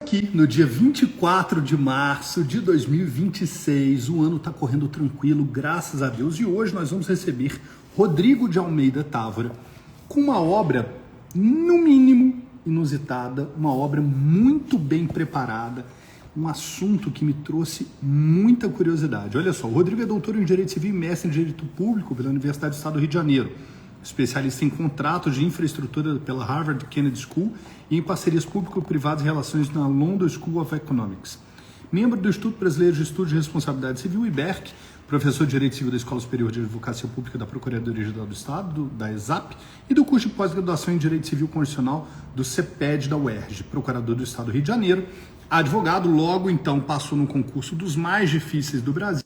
Aqui no dia 24 de março de 2026, o ano está correndo tranquilo, graças a Deus, e hoje nós vamos receber Rodrigo de Almeida Távora com uma obra, no mínimo, inusitada, uma obra muito bem preparada, um assunto que me trouxe muita curiosidade. Olha só, o Rodrigo é doutor em Direito Civil e mestre em Direito Público pela Universidade do Estado do Rio de Janeiro, especialista em contratos de infraestrutura pela Harvard Kennedy School e em parcerias público-privadas e relações na London School of Economics. Membro do Instituto Brasileiro de Estudos de Responsabilidade Civil, IBERC, professor de Direito Civil da Escola Superior de Advocacia Pública da Procuradoria-Geral do Estado, da ESAP, e do curso de pós-graduação em Direito Civil Constitucional do CEPED da UERJ, procurador do Estado do Rio de Janeiro, advogado, logo então passou no concurso dos mais difíceis do Brasil.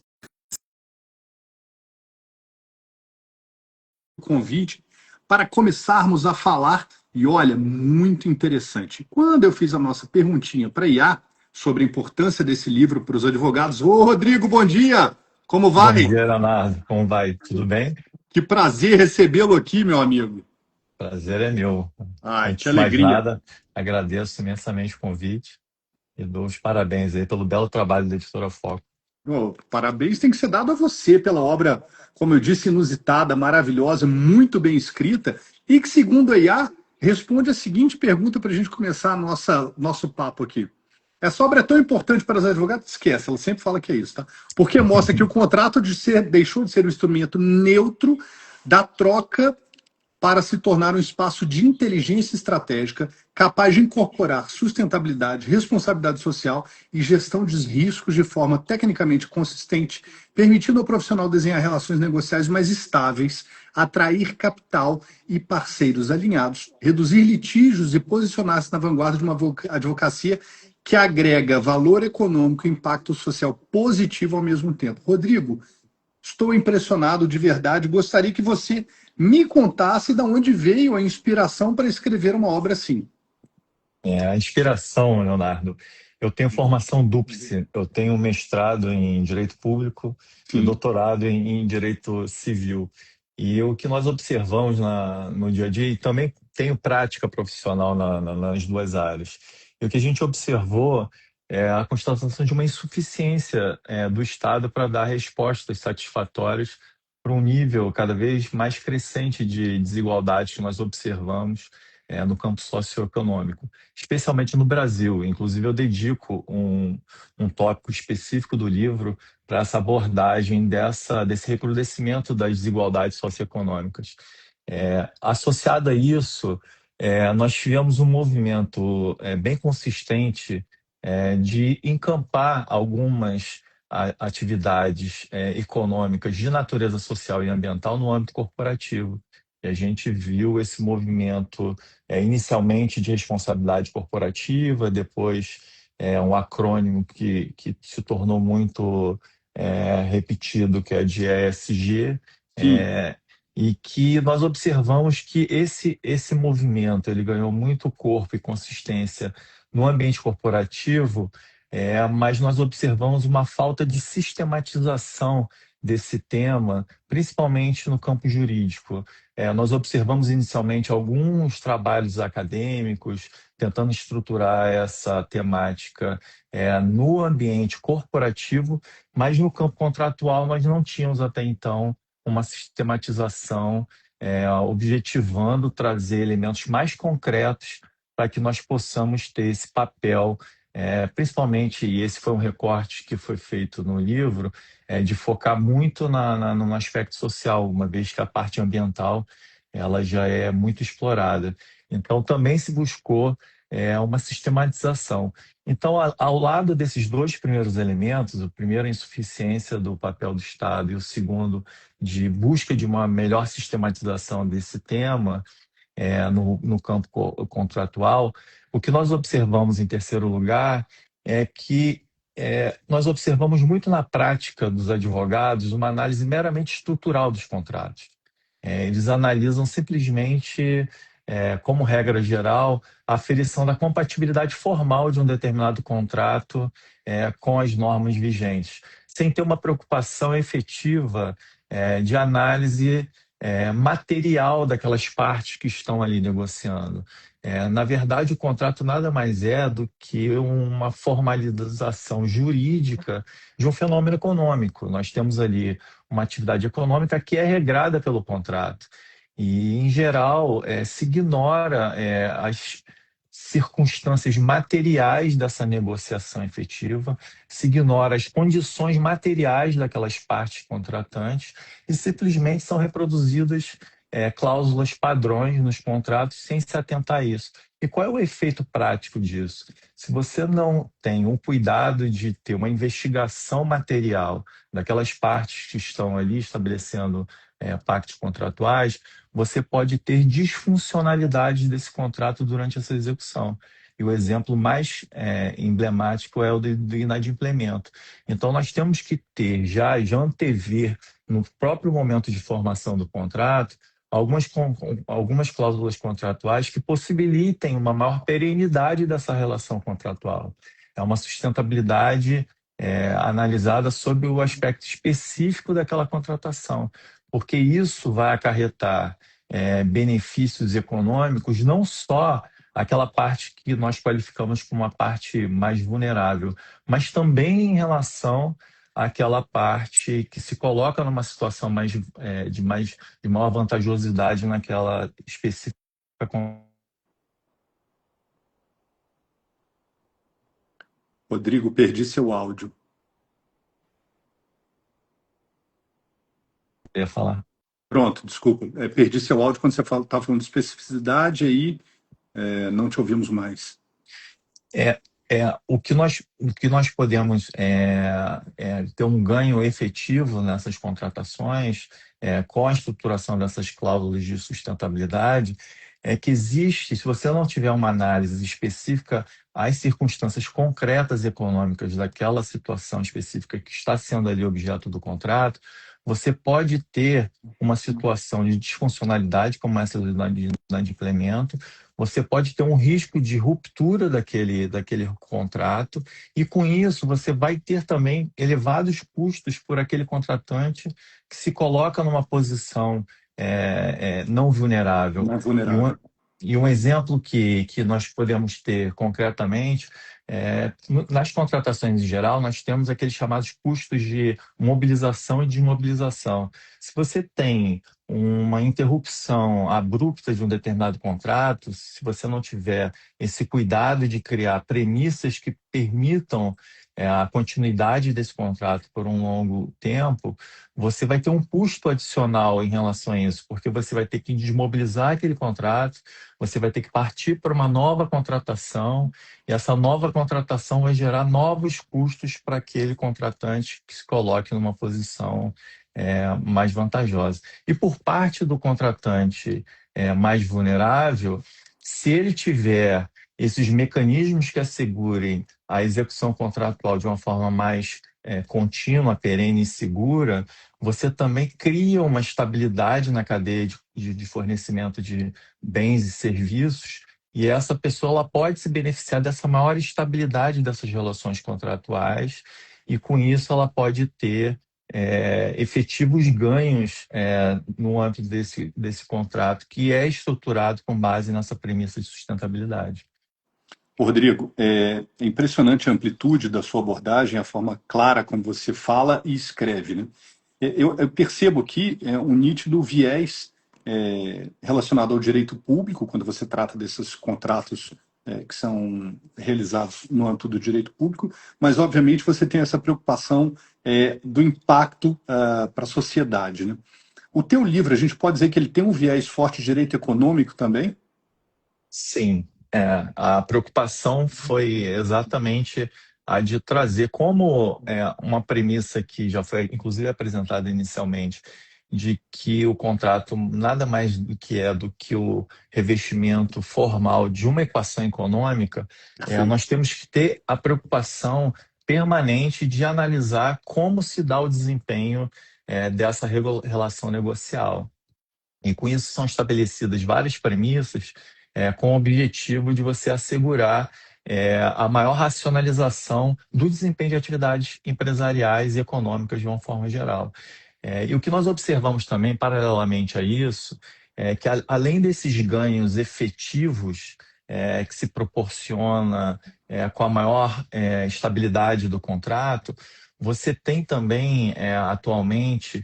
Convite para começarmos a falar, e olha, muito interessante. Quando eu fiz a nossa perguntinha para IA sobre a importância desse livro para os advogados, ô Rodrigo, bom dia! Como Bom vai? dia, Leonardo. Como vai? Tudo bem? Que prazer recebê-lo aqui, meu amigo. Prazer é meu. Ai, que Antes de mais alegria. nada, agradeço imensamente o convite e dou os parabéns aí pelo belo trabalho da Editora Foco. Oh, parabéns tem que ser dado a você pela obra, como eu disse, inusitada, maravilhosa, muito bem escrita, e que, segundo a IA, responde a seguinte pergunta para a gente começar nosso papo aqui. Essa obra é tão importante para os advogados? Esquece, ela sempre fala que é isso, tá? Porque mostra que o contrato deixou de ser um instrumento neutro da troca para se tornar um espaço de inteligência estratégica capaz de incorporar sustentabilidade, responsabilidade social e gestão de riscos de forma tecnicamente consistente, permitindo ao profissional desenhar relações negociais mais estáveis, atrair capital e parceiros alinhados, reduzir litígios e posicionar-se na vanguarda de uma advocacia que agrega valor econômico e impacto social positivo ao mesmo tempo. Rodrigo, estou impressionado de verdade. Gostaria que você me contasse de onde veio a inspiração para escrever uma obra assim. A inspiração, Leonardo, eu tenho formação dúplice. Eu tenho um mestrado em Direito Público e Sim, doutorado em Direito Civil. E o que nós observamos no dia a dia, e também tenho prática profissional nas duas áreas. E o que a gente observou é a constatação de uma insuficiência do Estado para dar respostas satisfatórias para um nível cada vez mais crescente de desigualdade que nós observamos no campo socioeconômico, especialmente no Brasil. Inclusive, eu dedico um tópico específico do livro para essa abordagem desse recrudescimento das desigualdades socioeconômicas. Associado a isso, nós tivemos um movimento bem consistente de encampar algumas atividades econômicas de natureza social e ambiental no âmbito corporativo. E a gente viu esse movimento inicialmente de responsabilidade corporativa, depois um acrônimo que se tornou muito repetido, que é de ESG, sim, e que nós observamos que esse movimento ele ganhou muito corpo e consistência no ambiente corporativo, mas nós observamos uma falta de sistematização desse tema, principalmente no campo jurídico. Nós observamos inicialmente alguns trabalhos acadêmicos tentando estruturar essa temática no ambiente corporativo, mas no campo contratual nós não tínhamos até então uma sistematização objetivando trazer elementos mais concretos para que nós possamos ter esse papel, principalmente, e esse foi um recorte que foi feito no livro, de focar muito no aspecto social, uma vez que a parte ambiental ela já é muito explorada. Então, também se buscou uma sistematização. Então, ao lado desses dois primeiros elementos, o primeiro, a insuficiência do papel do Estado, e o segundo, de busca de uma melhor sistematização desse tema no campo contratual, o que nós observamos em terceiro lugar é que nós observamos muito na prática dos advogados uma análise meramente estrutural dos contratos. Eles analisam simplesmente, como regra geral, a aferição da compatibilidade formal de um determinado contrato com as normas vigentes, sem ter uma preocupação efetiva de análise material daquelas partes que estão ali negociando. Na verdade, o contrato nada mais é do que uma formalização jurídica de um fenômeno econômico. Nós temos ali uma atividade econômica que é regrada pelo contrato. E, em geral, se ignora as circunstâncias materiais dessa negociação efetiva, se ignora as condições materiais daquelas partes contratantes e simplesmente são reproduzidas cláusulas padrões nos contratos sem se atentar a isso. E qual é o efeito prático disso? Se você não tem o cuidado de ter uma investigação material daquelas partes que estão ali estabelecendo pactos contratuais, você pode ter disfuncionalidade desse contrato durante essa execução. E o exemplo mais emblemático é o do inadimplemento. Então, nós temos que ter, já antever, no próprio momento de formação do contrato, algumas cláusulas contratuais que possibilitem uma maior perenidade dessa relação contratual. É uma sustentabilidade analisada sob o aspecto específico daquela contratação, porque isso vai acarretar benefícios econômicos, não só aquela parte que nós qualificamos como uma parte mais vulnerável, mas também em relação àquela parte que se coloca numa situação de maior vantajosidade naquela específica. Rodrigo, perdi seu áudio. Eu ia falar. Pronto, desculpa. Perdi seu áudio quando você estava falando de especificidade, aí não te ouvimos mais. O que nós podemos ter um ganho efetivo nessas contratações, com a estruturação dessas cláusulas de sustentabilidade, é que existe, se você não tiver uma análise específica às circunstâncias concretas econômicas daquela situação específica que está sendo ali objeto do contrato, você pode ter uma situação de disfuncionalidade, como essa do inadimplemento, você pode ter um risco de ruptura daquele contrato, e com isso você vai ter também elevados custos por aquele contratante que se coloca numa posição não vulnerável. Não é vulnerável. E um exemplo que nós podemos ter concretamente, nas contratações em geral, nós temos aqueles chamados custos de mobilização e desmobilização. Se você tem uma interrupção abrupta de um determinado contrato, se você não tiver esse cuidado de criar premissas que permitam a continuidade desse contrato por um longo tempo, você vai ter um custo adicional em relação a isso, porque você vai ter que desmobilizar aquele contrato, você vai ter que partir para uma nova contratação, e essa nova contratação vai gerar novos custos para aquele contratante que se coloque numa posição mais vantajosa. E por parte do contratante mais vulnerável, se ele tiver esses mecanismos que assegurem a execução contratual de uma forma mais contínua, perene e segura, você também cria uma estabilidade na cadeia de fornecimento de bens e serviços, e essa pessoa ela pode se beneficiar dessa maior estabilidade dessas relações contratuais, e com isso ela pode ter efetivos ganhos no âmbito desse contrato, que é estruturado com base nessa premissa de sustentabilidade. Rodrigo, é impressionante a amplitude da sua abordagem, a forma clara como você fala e escreve, né? Eu percebo aqui um nítido viés relacionado ao direito público, quando você trata desses contratos que são realizados no âmbito do direito público, mas, obviamente, você tem essa preocupação do impacto para a sociedade, né? O teu livro, a gente pode dizer que ele tem um viés forte de direito econômico também? Sim, a preocupação foi exatamente a de trazer como uma premissa que já foi inclusive apresentada inicialmente, de que o contrato nada mais do que o revestimento formal de uma equação econômica. Nós temos que ter a preocupação permanente de analisar como se dá o desempenho dessa relação negocial. E com isso são estabelecidas várias premissas com o objetivo de você assegurar a maior racionalização do desempenho de atividades empresariais e econômicas de uma forma geral. E o que nós observamos também, paralelamente a isso, é que além desses ganhos efetivos que se proporciona com a maior estabilidade do contrato, você tem também, atualmente,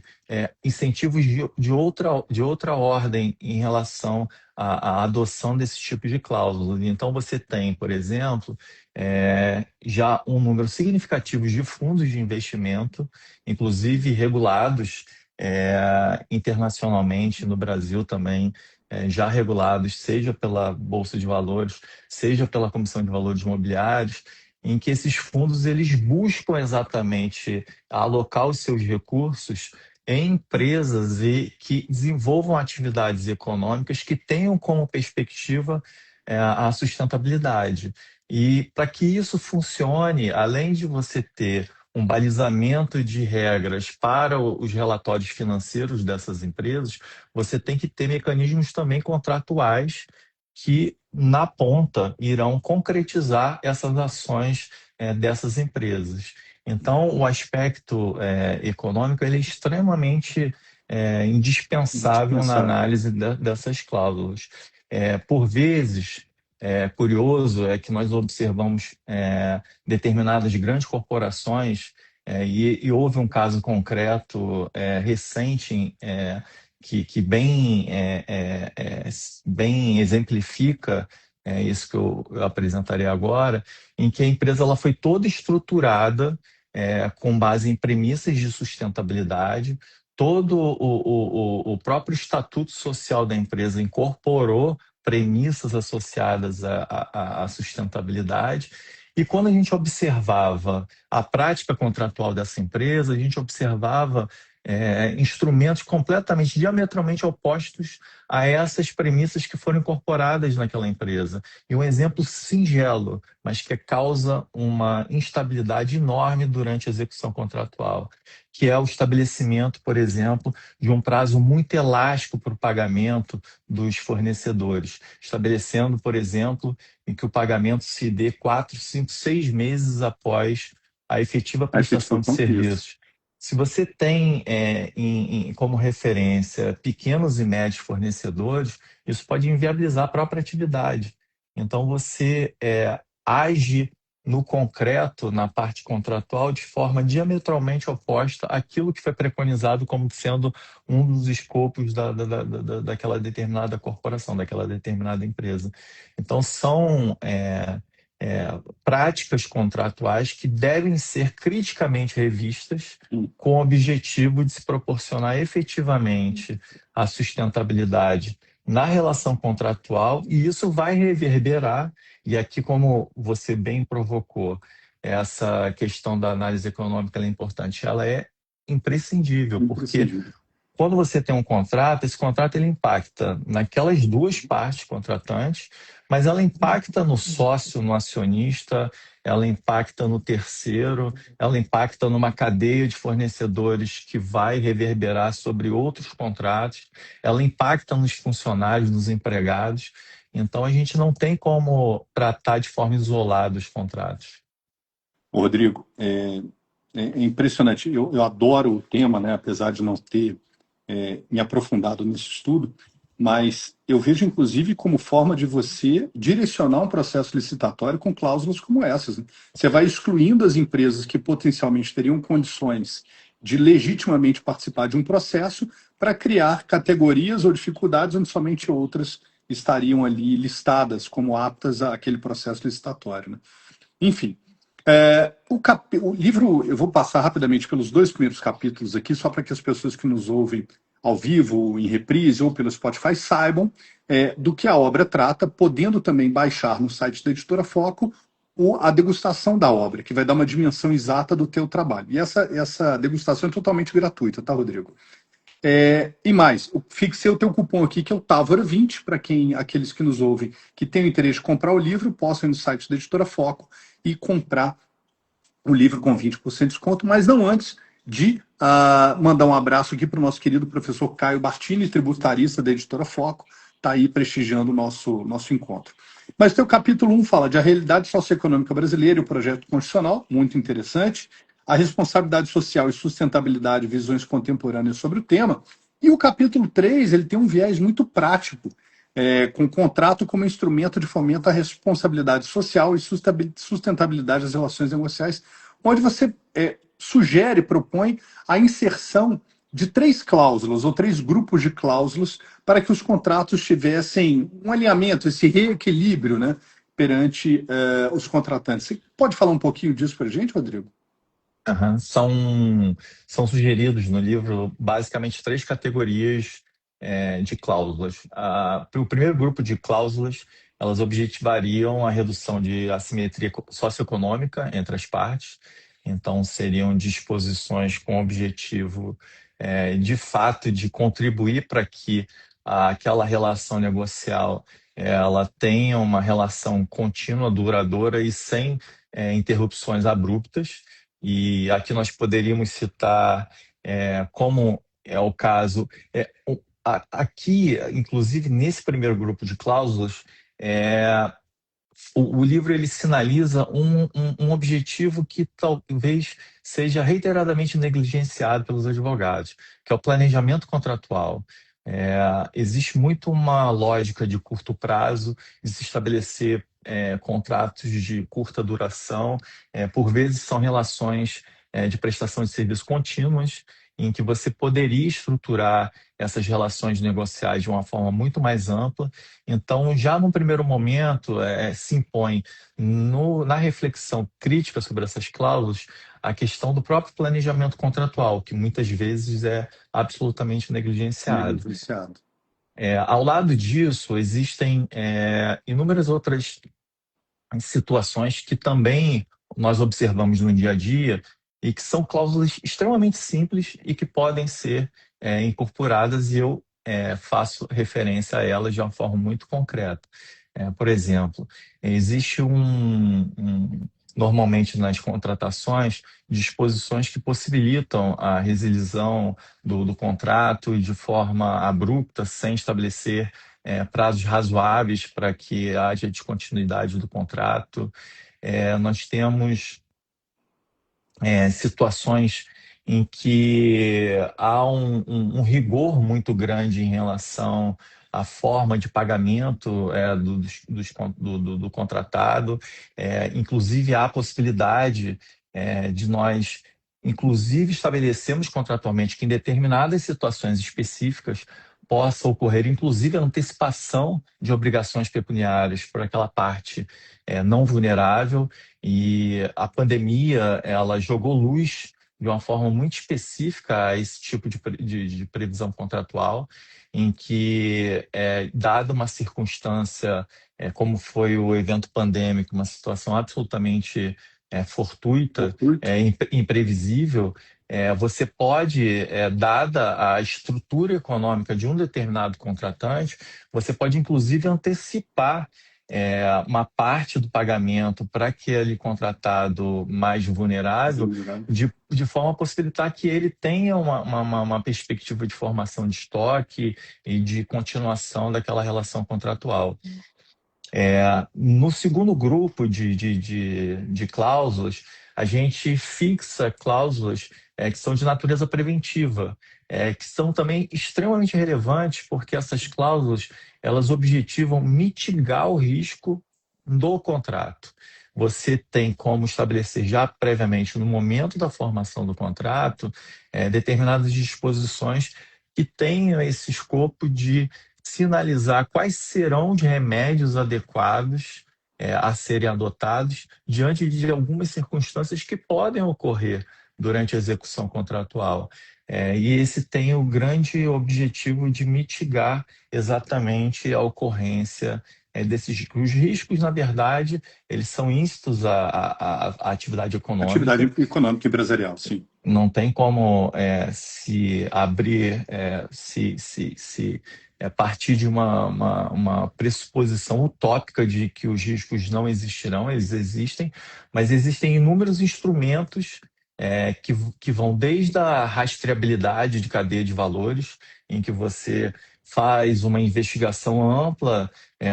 incentivos de outra ordem em relação à adoção desse tipo de cláusulas. Então, você tem, por exemplo, já um número significativo de fundos de investimento, inclusive regulados internacionalmente, no Brasil também, já regulados, seja pela Bolsa de Valores, seja pela Comissão de Valores Imobiliários, em que esses fundos eles buscam exatamente alocar os seus recursos em empresas e que desenvolvam atividades econômicas que tenham como perspectiva a sustentabilidade. E para que isso funcione, além de você ter um balizamento de regras para os relatórios financeiros dessas empresas, você tem que ter mecanismos também contratuais que, na ponta, irão concretizar essas ações dessas empresas. Então, o aspecto econômico ele é extremamente indispensável na Indispensável. análise dessas cláusulas. Por vezes, curioso é que nós observamos determinadas grandes corporações, e houve um caso concreto recente que bem exemplifica isso que eu apresentarei agora, em que a empresa ela foi toda estruturada com base em premissas de sustentabilidade, todo o próprio estatuto social da empresa incorporou premissas associadas à sustentabilidade. E quando a gente observava a prática contratual dessa empresa, a gente observava instrumentos completamente, diametralmente opostos a essas premissas que foram incorporadas naquela empresa. E um exemplo singelo, mas que causa uma instabilidade enorme durante a execução contratual, que é o estabelecimento, por exemplo, de um prazo muito elástico para o pagamento dos fornecedores, estabelecendo, por exemplo, em que o pagamento se dê 4, 5, 6 meses após a efetiva A prestação de efetivação, isso. serviços. Se você tem como referência pequenos e médios fornecedores, isso pode inviabilizar a própria atividade. Então, você age no concreto, na parte contratual, de forma diametralmente oposta àquilo que foi preconizado como sendo um dos escopos daquela determinada corporação, daquela determinada empresa. Então, são práticas contratuais que devem ser criticamente revistas com o objetivo de se proporcionar efetivamente a sustentabilidade na relação contratual, e isso vai reverberar, e aqui, como você bem provocou, essa questão da análise econômica ela é importante, ela é imprescindível, porque Imprescindível. quando você tem um contrato, esse contrato ele impacta naquelas duas partes contratantes, mas ela impacta no sócio, no acionista, ela impacta no terceiro, ela impacta numa cadeia de fornecedores que vai reverberar sobre outros contratos, ela impacta nos funcionários, nos empregados. Então, a gente não tem como tratar de forma isolada os contratos. Rodrigo, é impressionante. Eu adoro o tema, né? Apesar de não ter me aprofundado nesse estudo, mas eu vejo, inclusive, como forma de você direcionar um processo licitatório com cláusulas como essas, né? Você vai excluindo as empresas que potencialmente teriam condições de legitimamente participar de um processo para criar categorias ou dificuldades onde somente outras estariam ali listadas como aptas àquele processo licitatório, né? Enfim, o livro, eu vou passar rapidamente pelos dois primeiros capítulos aqui, só para que as pessoas que nos ouvem ao vivo, em reprise ou pelo Spotify saibam do que a obra trata, podendo também baixar no site da Editora Foco a degustação da obra, que vai dar uma dimensão exata do teu trabalho. E essa degustação é totalmente gratuita, tá, Rodrigo? E mais, eu fixei o teu cupom aqui, que é o Távora20, para aqueles que nos ouvem que têm o interesse de comprar o livro, possam ir no site da Editora Foco e comprar o livro com 20% de desconto, mas não antes de mandar um abraço aqui para o nosso querido professor Caio Bartini, tributarista da Editora Foco, está aí prestigiando o nosso encontro. Mas o teu capítulo 1 fala de a realidade socioeconômica brasileira e o projeto constitucional, muito interessante, a responsabilidade social e sustentabilidade, visões contemporâneas sobre o tema, e o capítulo 3 ele tem um viés muito prático com contrato como instrumento de fomento à responsabilidade social e sustentabilidade das relações negociais, onde você sugere, propõe a inserção de 3 cláusulas ou 3 grupos de cláusulas para que os contratos tivessem um alinhamento, esse reequilíbrio, né, perante os contratantes. Você pode falar um pouquinho disso para a gente, Rodrigo? Aham. São sugeridos no livro basicamente três categorias de cláusulas. O primeiro grupo de cláusulas, elas objetivariam a redução de assimetria socioeconômica entre as partes. Então, seriam disposições com o objetivo, de fato, de contribuir para que aquela relação negocial ela tenha uma relação contínua, duradoura e sem interrupções abruptas. E aqui nós poderíamos citar, como é o caso, aqui, inclusive nesse primeiro grupo de cláusulas, é, o livro ele sinaliza um objetivo que talvez seja reiteradamente negligenciado pelos advogados, que é o planejamento contratual. Existe muito uma lógica de curto prazo, de se estabelecer contratos de curta duração, por vezes são relações de prestação de serviço contínuas, em que você poderia estruturar essas relações negociais de uma forma muito mais ampla. Então, já num primeiro momento, se impõe na reflexão crítica sobre essas cláusulas a questão do próprio planejamento contratual, que muitas vezes é absolutamente negligenciado. Negligenciado. Ao lado disso, existem inúmeras outras situações que também nós observamos no dia a dia e que são cláusulas extremamente simples e que podem ser incorporadas e eu faço referência a elas de uma forma muito concreta. Por exemplo, existe normalmente nas contratações, disposições que possibilitam a rescisão do contrato de forma abrupta, sem estabelecer prazos razoáveis para que haja descontinuidade do contrato. Nós temos situações em que há um rigor muito grande em relação à forma de pagamento do contratado. Inclusive, há a possibilidade de nós, inclusive, estabelecermos contratualmente que em determinadas situações específicas possa ocorrer, inclusive, a antecipação de obrigações pecuniárias por aquela parte não vulnerável. E a pandemia, ela jogou luz de uma forma muito específica a esse tipo de previsão contratual, em que, dada uma circunstância, como foi o evento pandêmico, uma situação absolutamente fortuita, Fortuito. imprevisível, você pode, dada a estrutura econômica de um determinado contratante, você pode inclusive antecipar uma parte do pagamento para aquele contratado mais vulnerável, de forma a possibilitar que ele tenha uma perspectiva de formação de estoque e de continuação daquela relação contratual. No segundo grupo de cláusulas, a gente fixa cláusulas que são de natureza preventiva, que são também extremamente relevantes, porque essas cláusulas elas objetivam mitigar o risco do contrato. Você tem como estabelecer já previamente, no momento da formação do contrato, determinadas disposições que tenham esse escopo de sinalizar quais serão de remédios adequados a serem adotados diante de algumas circunstâncias que podem ocorrer durante a execução contratual. E esse tem o grande objetivo de mitigar exatamente a ocorrência desses riscos. Os riscos, na verdade, eles são íncitos à atividade econômica. Atividade econômica e empresarial, sim. Não tem como se abrir, partir de uma pressuposição utópica de que os riscos não existirão. Eles existem, mas existem inúmeros instrumentos que vão desde a rastreabilidade de cadeia de valores, em que você faz uma investigação ampla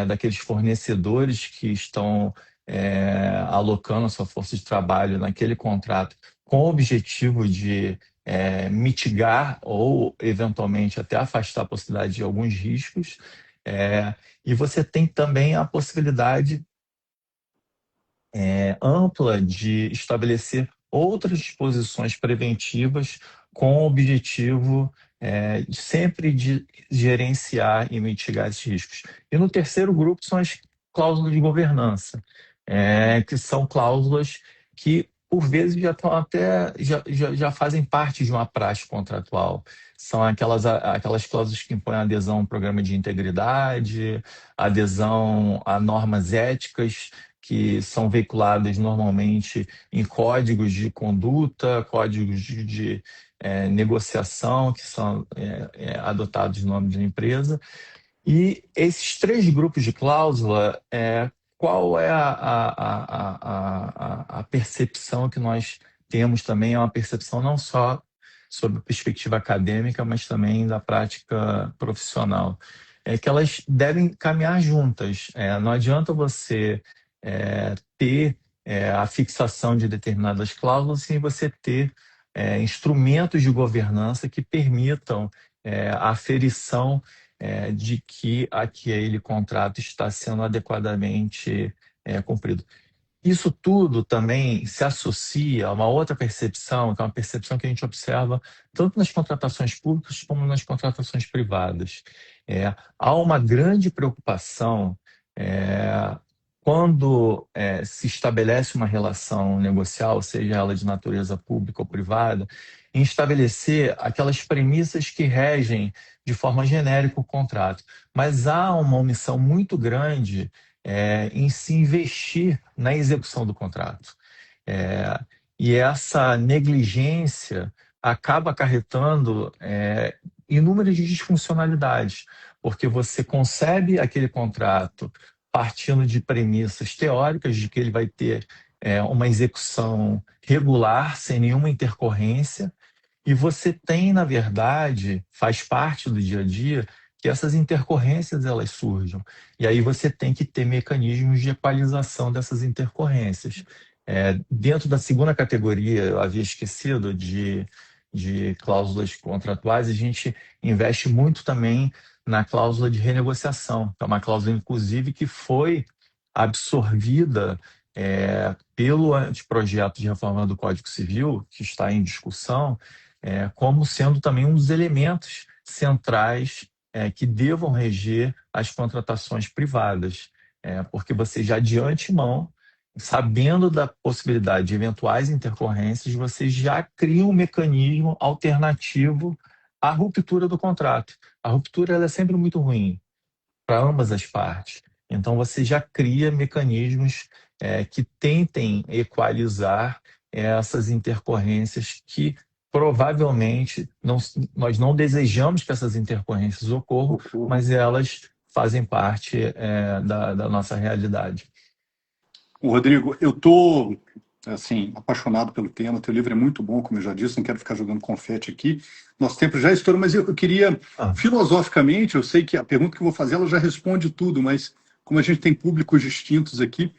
daqueles fornecedores que estão alocando a sua força de trabalho naquele contrato com o objetivo de mitigar ou, eventualmente, até afastar a possibilidade de alguns riscos. E você tem também a possibilidade ampla de estabelecer outras disposições preventivas com o objetivo sempre de gerenciar e mitigar esses riscos. E no terceiro grupo são as cláusulas de governança, que são cláusulas que, por vezes, já estão até já fazem parte de uma praxe contratual. São aquelas cláusulas que impõem adesão a um programa de integridade, adesão a normas éticas que são veiculadas normalmente em códigos de conduta, códigos de negociação, que são adotados no âmbito da empresa. E esses três grupos de cláusula, qual é a percepção que nós temos também? É uma percepção não só sobre a perspectiva acadêmica, mas também da prática profissional. É que elas devem caminhar juntas. Não adianta você ter a fixação de determinadas cláusulas sem você ter instrumentos de governança que permitam a aferição de que aquele contrato está sendo adequadamente cumprido. Isso tudo também se associa a uma outra percepção, que é uma percepção que a gente observa tanto nas contratações públicas como nas contratações privadas. Há uma grande preocupação quando se estabelece uma relação negocial, seja ela de natureza pública ou privada, em estabelecer aquelas premissas que regem de forma genérica o contrato. Mas há uma omissão muito grande em se investir na execução do contrato. E essa negligência acaba acarretando inúmeras disfuncionalidades, porque você concebe aquele contrato partindo de premissas teóricas de que ele vai ter uma execução regular, sem nenhuma intercorrência, e você tem, na verdade, faz parte do dia a dia, que essas intercorrências elas surjam. E aí você tem que ter mecanismos de equalização dessas intercorrências. Dentro da segunda categoria, eu havia esquecido de cláusulas contratuais, a gente investe muito também na cláusula de renegociação, que é uma cláusula, inclusive, que foi absorvida pelo anteprojeto de reforma do Código Civil, que está em discussão, como sendo também um dos elementos centrais que devam reger as contratações privadas, porque você já de antemão, sabendo da possibilidade de eventuais intercorrências, você já cria um mecanismo alternativo à ruptura do contrato. A ruptura ela é sempre muito ruim para ambas as partes. Então, você já cria mecanismos que tentem equalizar essas intercorrências que provavelmente nós não desejamos que essas intercorrências ocorram, mas elas fazem parte da nossa realidade. Rodrigo, eu tô assim apaixonado pelo tema. Teu livro é muito bom, como eu já disse. Não quero ficar jogando confete aqui. Nosso tempo já estourou, mas eu queria filosoficamente. Eu sei que a pergunta que eu vou fazer ela já responde tudo, mas como a gente tem públicos distintos aqui,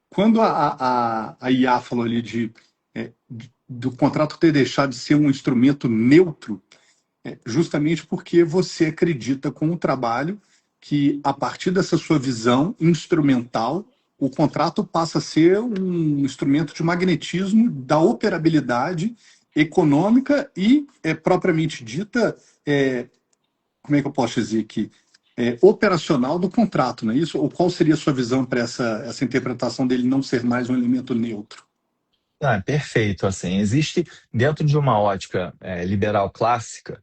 quando a IA falou ali do contrato ter deixado de ser um instrumento neutro, justamente porque você acredita com o trabalho que, a partir dessa sua visão instrumental, o contrato passa a ser um instrumento de magnetismo da operabilidade econômica e, propriamente dita, como é que eu posso dizer aqui? Operacional do contrato, não é isso? Ou qual seria a sua visão para essa interpretação dele não ser mais um elemento neutro? Perfeito. Assim, existe, dentro de uma ótica liberal clássica,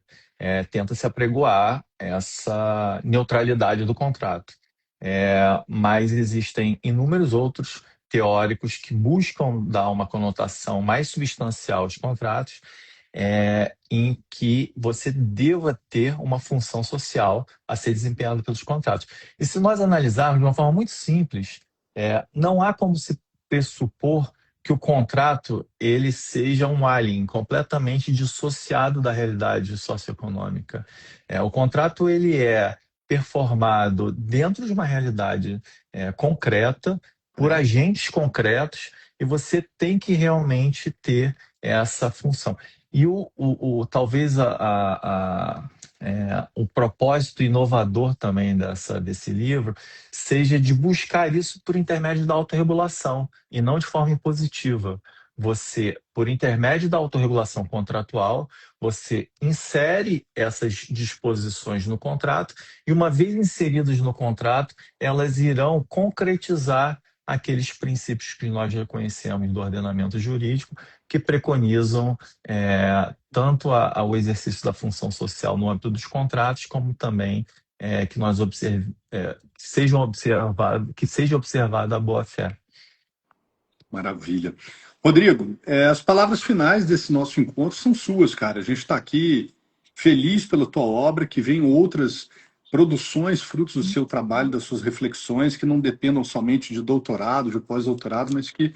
tenta se apregoar essa neutralidade do contrato. Mas existem inúmeros outros teóricos que buscam dar uma conotação mais substancial aos contratos, em que você deva ter uma função social a ser desempenhada pelos contratos. E se nós analisarmos de uma forma muito simples, não há como se pressupor que o contrato ele seja um alien completamente dissociado da realidade socioeconômica. O contrato ele é performado dentro de uma realidade concreta, por agentes concretos, e você tem que realmente ter essa função. E talvez o propósito inovador também desse livro seja de buscar isso por intermédio da autorregulação e não de forma impositiva. Você, por intermédio da autorregulação contratual, você insere essas disposições no contrato e, uma vez inseridas no contrato, elas irão concretizar aqueles princípios que nós reconhecemos do ordenamento jurídico que preconizam tanto o exercício da função social no âmbito dos contratos, como também que nós que seja observada a boa-fé. Maravilha. Rodrigo, as palavras finais desse nosso encontro são suas, cara. A gente está aqui feliz pela tua obra, que venham outras produções, frutos do seu trabalho, das suas reflexões, que não dependam somente de doutorado, de pós-doutorado, mas que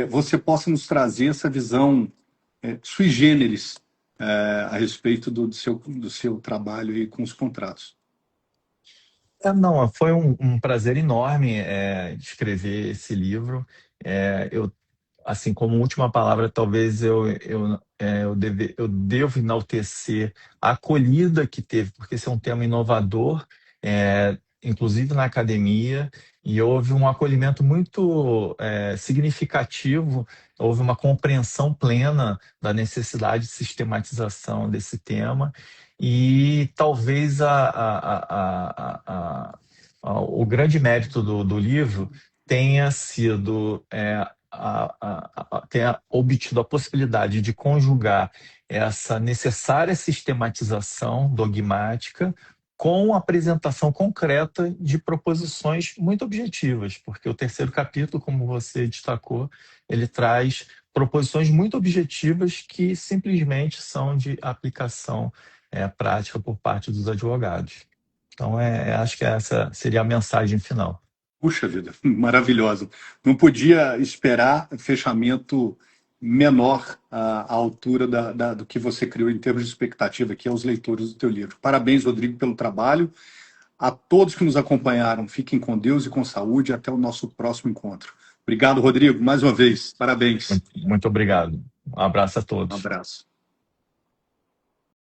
você possa nos trazer essa visão sui generis a respeito do seu trabalho aí com os contratos. Não, foi um prazer enorme escrever esse livro. Assim, como última palavra, talvez eu devo enaltecer a acolhida que teve, porque esse é um tema inovador, inclusive na academia, e houve um acolhimento muito significativo, houve uma compreensão plena da necessidade de sistematização desse tema, e talvez o grande mérito do livro tenha sido tenha obtido a possibilidade de conjugar essa necessária sistematização dogmática com a apresentação concreta de proposições muito objetivas, porque o terceiro capítulo, como você destacou, ele traz proposições muito objetivas que simplesmente são de aplicação prática por parte dos advogados. Então, acho que essa seria a mensagem final. Puxa vida, maravilhosa. Não podia esperar fechamento menor à altura do que você criou em termos de expectativa aqui aos leitores do teu livro. Parabéns, Rodrigo, pelo trabalho. A todos que nos acompanharam, fiquem com Deus e com saúde. Até o nosso próximo encontro. Obrigado, Rodrigo, mais uma vez. Parabéns. Muito obrigado. Um abraço a Um todos. abraço.